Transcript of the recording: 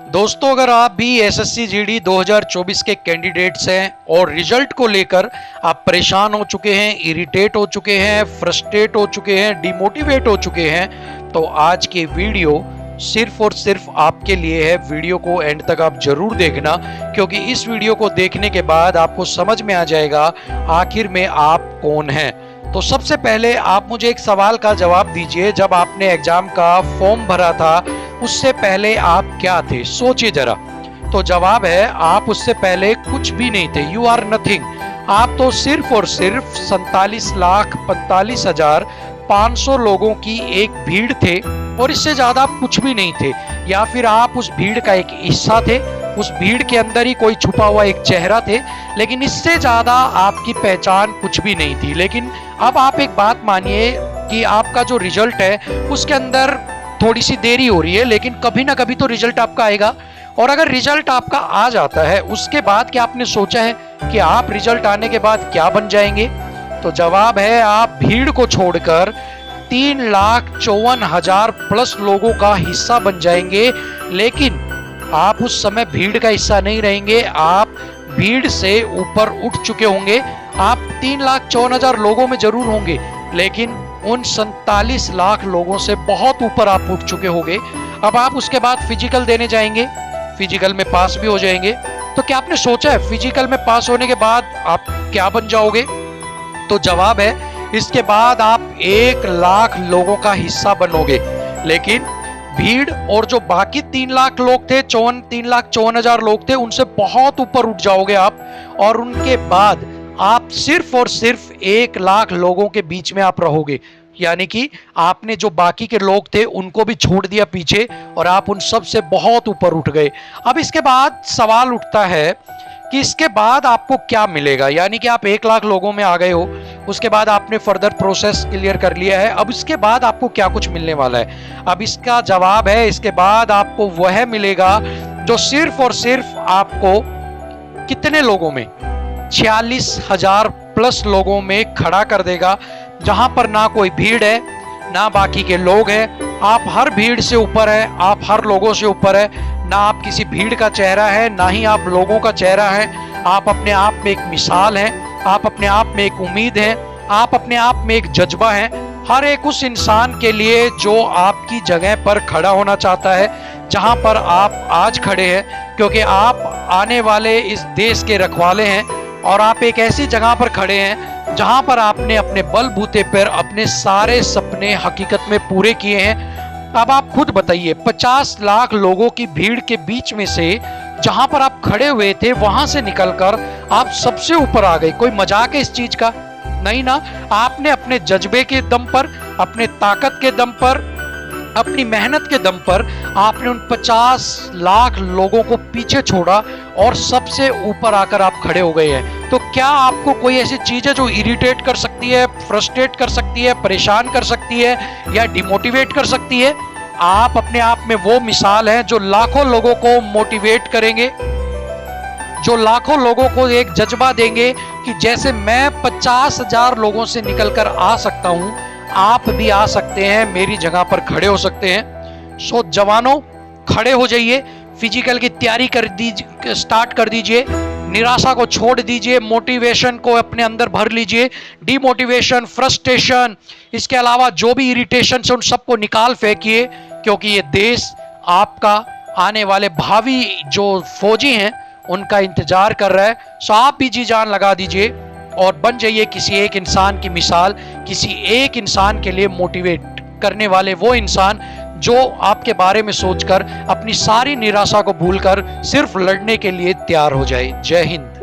दोस्तों, अगर आप भी एसएससी जीडी 2024 के कैंडिडेट्स हैं और रिजल्ट को लेकर आप परेशान हो चुके हैं, इरिटेट हो चुके हैं, फ्रस्ट्रेट हो चुके हैं, डिमोटिवेट हो चुके हैं, तो आज की वीडियो सिर्फ और सिर्फ आपके लिए है। वीडियो को एंड तक आप जरूर देखना, क्योंकि इस वीडियो को देखने के बाद आपको समझ में आ जाएगा आखिर में आप कौन हैं। तो सबसे पहले आप मुझे एक सवाल का जवाब दीजिए, जब आपने एग्जाम का फॉर्म भरा था उससे पहले आप क्या थे? सोचिए जरा। तो जवाब है, आप उससे पहले कुछ भी नहीं थे। You are nothing. आप तो सिर्फ और सिर्फ 47,45,500 लोगों की एक भीड़ थे और इससे ज्यादा आप कुछ भी नहीं थे। या फिर आप उस भीड़ का एक हिस्सा थे, उस भीड़ के अंदर ही कोई छुपा हुआ एक चेहरा थे, लेकिन इससे ज्यादा आपकी पहचान कुछ भी नहीं थी। लेकिन अब आप एक बात मानिए कि आपका जो रिजल्ट है उसके अंदर थोड़ी सी देरी हो रही है, लेकिन कभी ना कभी तो रिजल्ट आपका आएगा। और अगर रिजल्ट आपका आ जाता है, उसके बाद क्या आपने सोचा है कि आप रिजल्ट आने के बाद क्या बन जाएंगे? तो जवाब है, आप भीड़ को छोड़कर 3,54,000 प्लस लोगों का हिस्सा बन जाएंगे। लेकिन आप उस समय भीड़ का हिस्सा नहीं रहेंगे, आप भीड़ से ऊपर उठ चुके होंगे। आप 3,54,000 लोगों में जरूर होंगे, लेकिन उन 47 लाख लोगों से बहुत ऊपर आप उठ चुके होंगे। अब आप उसके बाद फिजिकल देने जाएंगे, फिजिकल में पास भी हो जाएंगे। तो क्या आपने सोचा है फिजिकल में पास होने के बाद आप क्या बन जाओगे? तो जवाब है, इसके बाद आप 1 लाख लोगों का हिस्सा बनोगे। लेकिन भीड़ और जो बाकी 3 लाख लोग थे, 3,54,000 लोग थे, उनसे बहुत ऊपर उठ जाओगे आप। और उनके बाद आप सिर्फ और सिर्फ 1 लाख लोगों के बीच में आप रहोगे। यानी कि आपने जो बाकी के लोग थे उनको भी छोड़ दिया पीछे और आप उन सब से बहुत ऊपर उठ गए। अब इसके बाद सवाल उठता है कि इसके बाद आपको क्या मिलेगा? यानी कि आप 1 लाख लोगों में आ गए हो, उसके बाद आपने फर्दर प्रोसेस क्लियर कर लिया है। अब इसके बाद आपको क्या कुछ मिलने वाला है? अब इसका जवाब है, इसके बाद आपको वह मिलेगा जो सिर्फ और सिर्फ आपको कितने लोगों में, 46,000 प्लस लोगों में खड़ा कर देगा, जहां पर ना कोई भीड़ है ना बाकी के लोग हैं। आप हर भीड़ से ऊपर है, आप हर लोगों से ऊपर है। ना आप किसी भीड़ का चेहरा है, ना ही आप लोगों का चेहरा है। आप अपने आप में एक मिसाल हैं, आप अपने आप में एक उम्मीद है, आप अपने आप में एक जज्बा है। हर एक उस इंसान के लिए जो आपकी जगह पर खड़ा होना चाहता है, जहां पर आप आज खड़े हैं, क्योंकि आप आने वाले इस देश के रखवाले हैं और आप एक ऐसी जगह पर खड़े हैं जहां पर आपने अपने बलबूते पर अपने सारे सपने हकीकत में पूरे किए हैं। अब आप खुद बताइए, 50 लाख लोगों की भीड़ के बीच में से जहां पर आप खड़े हुए थे, वहां से निकलकर आप सबसे ऊपर आ गए। कोई मजाक है इस चीज का? नहीं ना। आपने अपने जज्बे के दम पर, अपने ताकत के दम पर, अपनी मेहनत के दम पर आपने उन 50 लाख लोगों को पीछे छोड़ा और सबसे ऊपर आकर आप खड़े हो गए हैं। तो क्या आपको कोई ऐसी चीज है जो इरिटेट कर सकती है, फ्रस्ट्रेट कर सकती है, परेशान कर सकती है या डिमोटिवेट कर सकती है? आप अपने आप में वो मिसाल हैं जो लाखों लोगों को मोटिवेट करेंगे, जो लाखों लोगों को एक जज्बा देंगे कि जैसे मैं 50,000 लोगों से निकलकर आ सकता हूं, आप भी आ सकते हैं, मेरी जगह पर खड़े हो सकते हैं। सो जवानों, खड़े हो जाइए, फिजिकल की तैयारी कर दीजिए, स्टार्ट कर दीजिए। निराशा को छोड़ दीजिए, मोटिवेशन को अपने अंदर भर लीजिए। डिमोटिवेशन, फ्रस्ट्रेशन, इसके अलावा जो भी इरिटेशन है उन सबको निकाल फेंकिए, क्योंकि ये देश आपका आने वाले भावी जो फौजी हैं उनका इंतजार कर रहा है। सो आप भी जी जान लगा दीजिए और बन जाइए किसी एक इंसान की मिसाल, किसी एक इंसान के लिए मोटिवेट करने वाले वो इंसान जो आपके बारे में सोचकर अपनी सारी निराशा को भूलकर सिर्फ लड़ने के लिए तैयार हो जाए। जय हिंद।